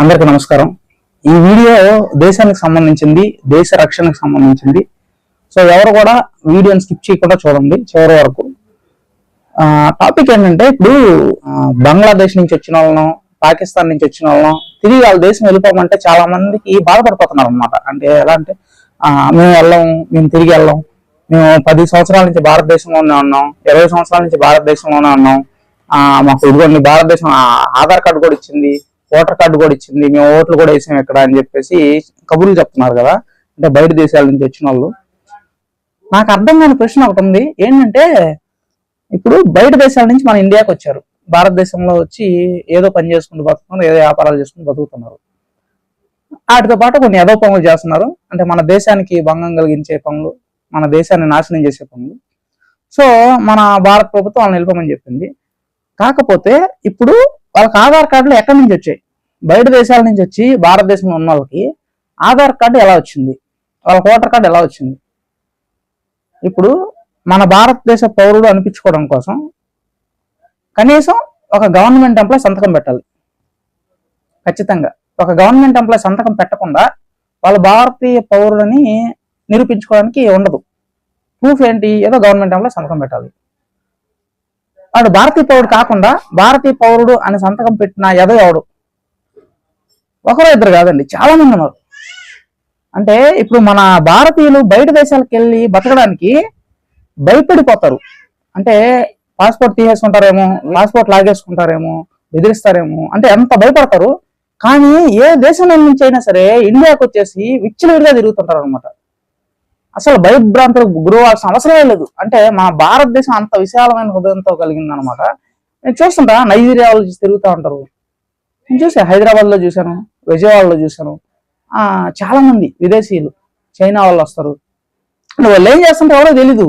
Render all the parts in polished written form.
అందరికీ నమస్కారం. ఈ వీడియో దేశానికి సంబంధించింది, దేశ రక్షణకు సంబంధించింది. సో ఎవరు కూడా వీడియోని స్కిప్ చేయకుండా చూడండి చివరి వరకు. టాపిక్ ఏంటంటే, ఇప్పుడు బంగ్లాదేశ్ నుంచి వచ్చిన వాళ్ళను, పాకిస్తాన్ నుంచి వచ్చిన వాళ్ళను తిరిగి వాళ్ళ దేశం వెళ్ళిపోమంటే చాలా మందికి బాధపడిపోతున్నారు అనమాట. అంటే ఎలా అంటే, మేము వెళ్ళాం, మేము తిరిగి వెళ్ళాం, మేము 10 సంవత్సరాల నుంచి భారతదేశంలోనే ఉన్నాం, 20 సంవత్సరాల నుంచి భారతదేశంలోనే ఉన్నాం, మాకు ఇదిగోండి భారతదేశం ఆధార్ కార్డు కూడా ఇచ్చింది, ఓటర్ కార్డు కూడా ఇచ్చింది, మేము ఓట్లు కూడా వేసాం ఇక్కడ అని చెప్పేసి కబుర్లు చెప్తున్నారు కదా. అంటే బయట దేశాల నుంచి వచ్చిన వాళ్ళు. నాకు అర్థం కాని ప్రశ్న ఒకటి ఉంది. ఏంటంటే, ఇప్పుడు బయట దేశాల నుంచి మన ఇండియాకి వచ్చారు, భారతదేశంలో వచ్చి ఏదో పని చేసుకుంటూ బతుకుతున్నారు, ఏదో వ్యాపారాలు చేసుకుంటూ బతుకుతున్నారు. వాటితో పాటు కొన్ని ఏదో పనులు చేస్తున్నారు. అంటే మన దేశానికి భంగం కలిగించే పనులు, మన దేశాన్ని నాశనం చేసే పనులు. సో మన భారత ప్రభుత్వం వాళ్ళని నిలపమని చెప్పింది. కాకపోతే ఇప్పుడు వాళ్ళకి ఆధార్ కార్డులు ఎక్కడి నుంచి వచ్చాయి? బయట దేశాల నుంచి వచ్చి భారతదేశంలో ఉన్న వాళ్ళకి ఆధార్ కార్డు ఎలా వచ్చింది? వాళ్ళకి ఓటర్ కార్డు ఎలా వచ్చింది? ఇప్పుడు మన భారతదేశ పౌరుడు అనిపించుకోవడం కోసం కనీసం ఒక గవర్నమెంట్ ఎంప్లాయ్ సంతకం పెట్టాలి. ఖచ్చితంగా ఒక గవర్నమెంట్ ఎంప్లాయ్ సంతకం పెట్టకుండా వాళ్ళ భారతీయ పౌరులని నిరూపించుకోవడానికి ఉండదు. ప్రూఫ్ ఏంటి? ఏదో గవర్నమెంట్ ఎంప్లాయ్ సంతకం పెట్టాలి. వాడు భారతీయ పౌరుడు కాకుండా భారతీయ పౌరుడు అని సంతకం పెట్టిన ఎవడు? ఒకరో ఇద్దరు కాదండి, చాలా మంది ఉన్నారు. అంటే ఇప్పుడు మన భారతీయులు బయట దేశాలకు వెళ్ళి బతకడానికి భయపడిపోతారు. అంటే పాస్పోర్ట్ తీసేసుకుంటారేమో, పాస్పోర్ట్ లాగేసుకుంటారేమో, బెదిరిస్తారేమో, అంటే ఎంత భయపడతారు. కానీ ఏ దేశం నుంచి అయినా సరే ఇండియాకి వచ్చేసి విచ్చలవిడిగా తిరుగుతుంటారు అనమాట. అసలు భయభ్రాంతులకు గురవాల్సిన అవసరమే లేదు. అంటే మన భారతదేశం అంత విశాలమైన హృదయంతో కలిగింది అనమాట. నేను చూస్తుంటా, నైజీరియా వాళ్ళు తిరుగుతూ ఉంటారు. నేను చూసా, హైదరాబాద్ లో చూశాను, విజయవాడలో చూశాను. చాలా మంది విదేశీయులు, చైనా వాళ్ళు వస్తారు. వాళ్ళు ఏం చేస్తుంటే ఎవరో తెలీదు,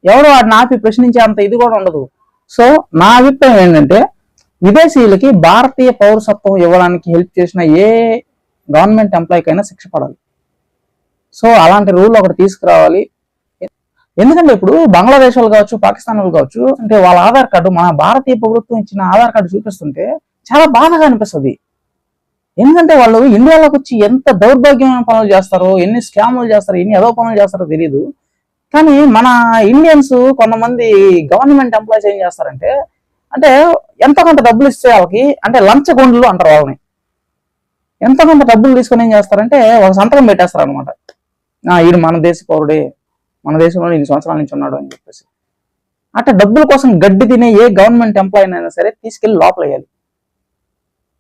ఎవరో వాడిని ఆపి ప్రశ్నించే అంత ఇది కూడా ఉండదు. సో నా అభిప్రాయం ఏంటంటే, విదేశీయులకి భారతీయ పౌరసత్వం ఇవ్వడానికి హెల్ప్ చేసిన ఏ గవర్నమెంట్ ఎంప్లాయ్కైనా శిక్ష పడాలి. సో అలాంటి రూల్ ఒకటి తీసుకురావాలి. ఎందుకంటే ఇప్పుడు బంగ్లాదేశ్ వాళ్ళు కావచ్చు, పాకిస్తాన్ వాళ్ళు కావచ్చు, అంటే వాళ్ళ ఆధార్ కార్డు మన భారతీయ ప్రభుత్వం ఇచ్చిన ఆధార్ కార్డు చూపిస్తుంటే చాలా బాధగా అనిపిస్తుంది. ఎందుకంటే వాళ్ళు ఇండియాలోకి వచ్చి ఎంత దౌర్భాగ్యమైన పనులు చేస్తారో, ఎన్ని స్కాములు చేస్తారో, ఎన్ని ఏదో పనులు చేస్తారో తెలియదు. కానీ మన ఇండియన్స్ కొంతమంది గవర్నమెంట్ ఎంప్లాయీస్ ఏం చేస్తారంటే, అంటే ఎంతో కొంత డబ్బులు ఇస్తే వాళ్ళకి, అంటే లంచగొండలు అంటారు వాళ్ళని, ఎంతో కొంత డబ్బులు తీసుకొని ఏం చేస్తారంటే ఒక సంతకం పెట్టేస్తారు అనమాట. ఈడు మన దేశ పౌరుడే, మన దేశంలో 2 సంవత్సరాల నుంచి ఉన్నాడు అని చెప్పేసి. అట్లా డబ్బుల కోసం గడ్డి తినే ఏ గవర్నమెంట్ ఎంప్లాయీ అయినా సరే తీసుకెళ్లి లోపలేయాలి.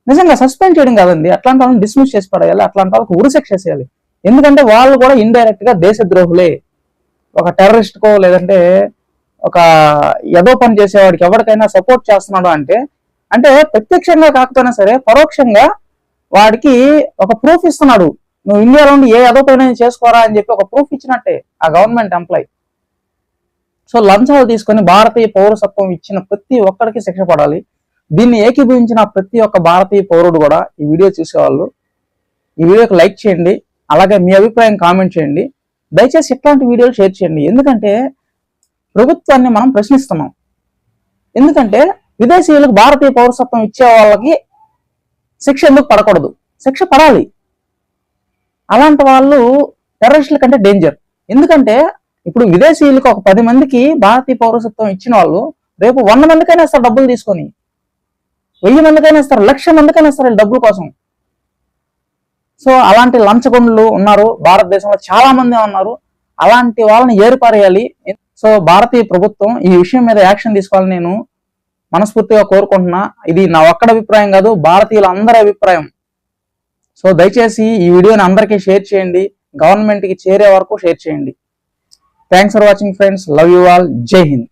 నిజంగా సస్పెండ్ చేయడం కాదండి, అట్లాంటి వాళ్ళని డిస్మిస్ చేసి పడేయాలి, అట్లాంటి వాళ్ళకి ఉరిశిక్ష చేసేయాలి. ఎందుకంటే వాళ్ళు కూడా ఇండైరెక్ట్ గా దేశద్రోహులే. ఒక టెర్రరిస్ట్ కో లేదంటే ఒక ఏదో పని చేసేవాడికి ఎవరికైనా సపోర్ట్ చేస్తున్నాడు అంటే, అంటే ప్రత్యక్షంగా కాకపోయినా సరే పరోక్షంగా వాడికి ఒక ప్రూఫ్ ఇస్తున్నాడు. నువ్వు ఇండియాలో ఉండి ఏ ఏదో పైన చేసుకోరా అని చెప్పి ఒక ప్రూఫ్ ఇచ్చినట్టే ఆ గవర్నమెంట్ ఎంప్లాయ్. సో లంచాలు తీసుకొని భారతీయ పౌరసత్వం ఇచ్చిన ప్రతి ఒక్కరికి శిక్ష పడాలి. దీన్ని ఏకీభవించిన ప్రతి ఒక్క భారతీయ పౌరుడు కూడా, ఈ వీడియో చూసేవాళ్ళు ఈ వీడియోకి లైక్ చేయండి, అలాగే మీ అభిప్రాయం కామెంట్ చేయండి. దయచేసి ఇట్లాంటి వీడియోలు షేర్ చేయండి. ఎందుకంటే ప్రభుత్వాన్ని మనం ప్రశ్నిస్తున్నాం. ఎందుకంటే విదేశీయులకు భారతీయ పౌరసత్వం ఇచ్చే వాళ్ళకి శిక్ష ఎందుకు పడకూడదు? శిక్ష పడాలి. అలాంటి వాళ్ళు టెర్రరిస్టుల కంటే డేంజర్. ఎందుకంటే ఇప్పుడు విదేశీయులకు ఒక 10 మందికి భారతీయ పౌరసత్వం ఇచ్చిన వాళ్ళు రేపు 100 మందికైనా ఇస్తారు డబ్బులు తీసుకొని, 1000 మందికైనా ఇస్తారు, 1,00,000 మందికైనా ఇస్తారు డబ్బుల కోసం. సో అలాంటి లంచగొండలు ఉన్నారు భారతదేశంలో, చాలా మంది ఉన్నారు. అలాంటి వాళ్ళని ఏరిపారేయాలి. సో భారతీయ ప్రభుత్వం ఈ విషయం మీద యాక్షన్ తీసుకోవాలని నేను మనస్ఫూర్తిగా కోరుకుంటున్నా. ఇది నా ఒక్కడి అభిప్రాయం కాదు, భారతీయుల అందరి అభిప్రాయం. సో దయచేసి ఈ వీడియోని అందరికీ షేర్ చేయండి, గవర్నమెంట్కి చేరే వరకు షేర్ చేయండి. Thanks for watching friends, love you all, జై హింద్.